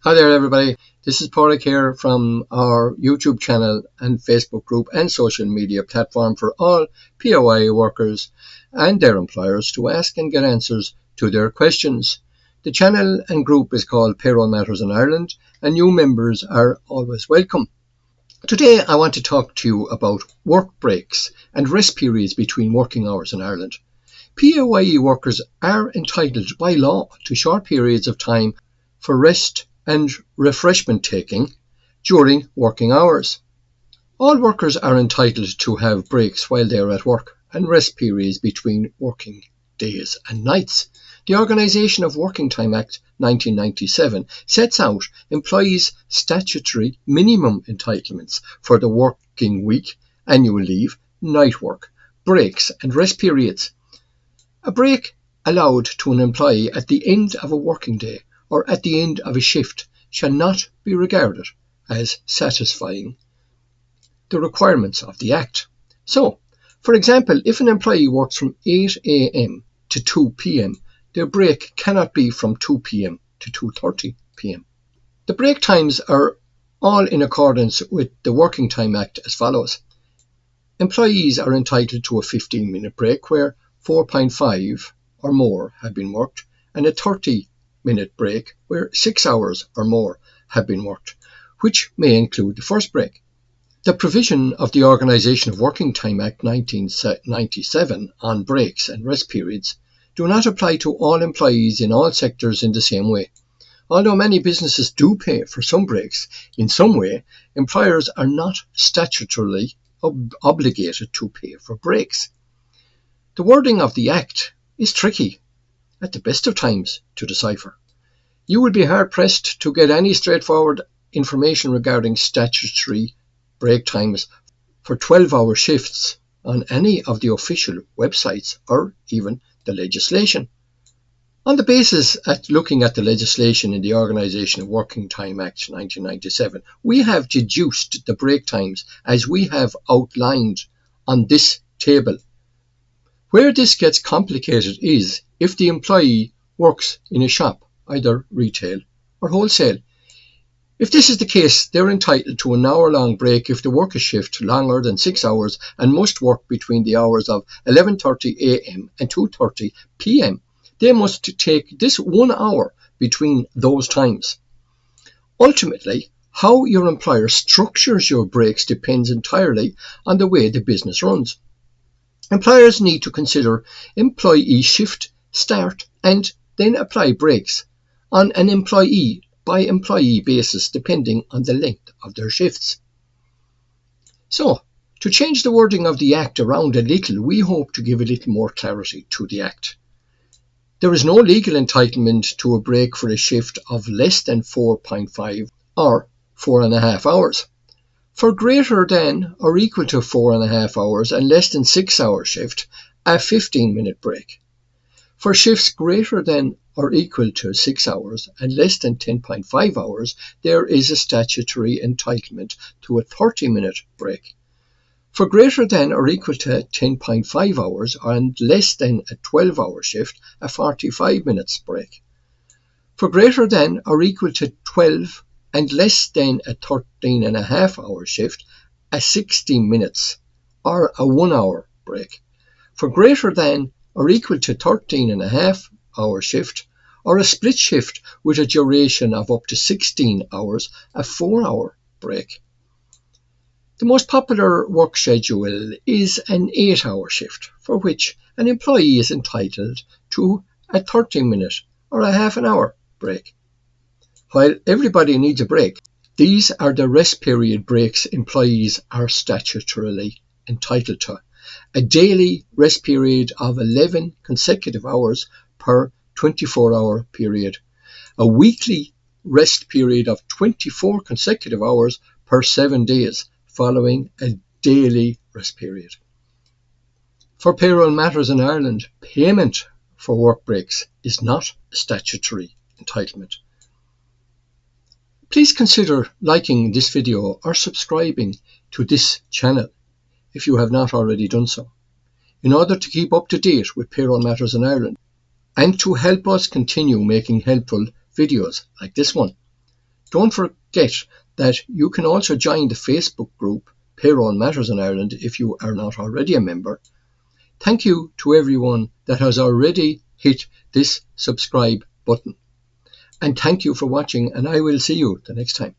Hi there everybody, this is Pádraig here from our YouTube channel and Facebook group and social media platform for all PAYE workers and their employers to ask and get answers to their questions. The channel and group is called Payroll Matters in Ireland and new members are always welcome. Today I want to talk to you about work breaks and rest periods between working hours in Ireland. PAYE workers are entitled by law to short periods of time for rest and refreshment taking during working hours. All workers are entitled to have breaks while they are at work and rest periods between working days and nights. The Organisation of Working Time Act 1997 sets out employees' statutory minimum entitlements for the working week, annual leave, night work, breaks and rest periods. A break allowed to an employee at the end of a working day or at the end of a shift shall not be regarded as satisfying the requirements of the Act. So, for example, if an employee works from 8 a.m. to 2 p.m, their break cannot be from 2 p.m. to 2:30 p.m. The break times are all in accordance with the Working Time Act as follows. Employees are entitled to a 15-minute break where 4.5 or more have been worked and a 30-minute break where 6 hours or more have been worked, which may include the first break. The provision of the Organisation of Working Time Act 1997 on breaks and rest periods do not apply to all employees in all sectors in the same way. Although many businesses do pay for some breaks in some way, employers are not statutorily obligated to pay for breaks. The wording of the Act is tricky at the best of times to decipher. You would be hard-pressed to get any straightforward information regarding statutory break times for 12-hour shifts on any of the official websites or even the legislation. On the basis at looking at the legislation in the Organisation of Working Time Act 1997, we have deduced the break times as we have outlined on this table. Where this gets complicated is if the employee works in a shop, either retail or wholesale. If this is the case, they're entitled to an hour-long break if they work a shift longer than 6 hours and must work between the hours of 11:30 a.m. and 2:30 p.m. They must take this 1 hour between those times. Ultimately, how your employer structures your breaks depends entirely on the way the business runs. Employers need to consider employee shift start and then apply breaks on an employee-by-employee basis depending on the length of their shifts. So, to change the wording of the Act around a little, we hope to give a little more clarity to the Act. There is no legal entitlement to a break for a shift of less than 4.5 or 4.5 hours. For greater than or equal to 4.5 hours and less than 6 hour shift, a 15-minute break. For shifts greater than or equal to 6 hours and less than 10.5 hours, there is a statutory entitlement to a 30-minute break. For greater than or equal to 10.5 hours and less than a 12-hour shift, a 45 minutes break. For greater than or equal to 12 and less than a 13.5-hour shift, a 60 minutes or a 1 hour break. For greater than or equal to 13.5-hour shift or a split shift with a duration of up to 16 hours, a 4-hour break. The most popular work schedule is an 8-hour shift for which an employee is entitled to a 30-minute or a half an hour break. While everybody needs a break, these are the rest period breaks employees are statutorily entitled to. A daily rest period of 11 consecutive hours per 24-hour period. A weekly rest period of 24 consecutive hours per 7 days following a daily rest period. For Payroll Matters in Ireland, payment for work breaks is not a statutory entitlement. Please consider liking this video or subscribing to this channel if you have not already done so, in order to keep up to date with Payroll Matters in Ireland and to help us continue making helpful videos like this one. Don't forget that you can also join the Facebook group Payroll Matters in Ireland if you are not already a member. Thank you to everyone that has already hit this subscribe button. And thank you for watching, and I will see you the next time.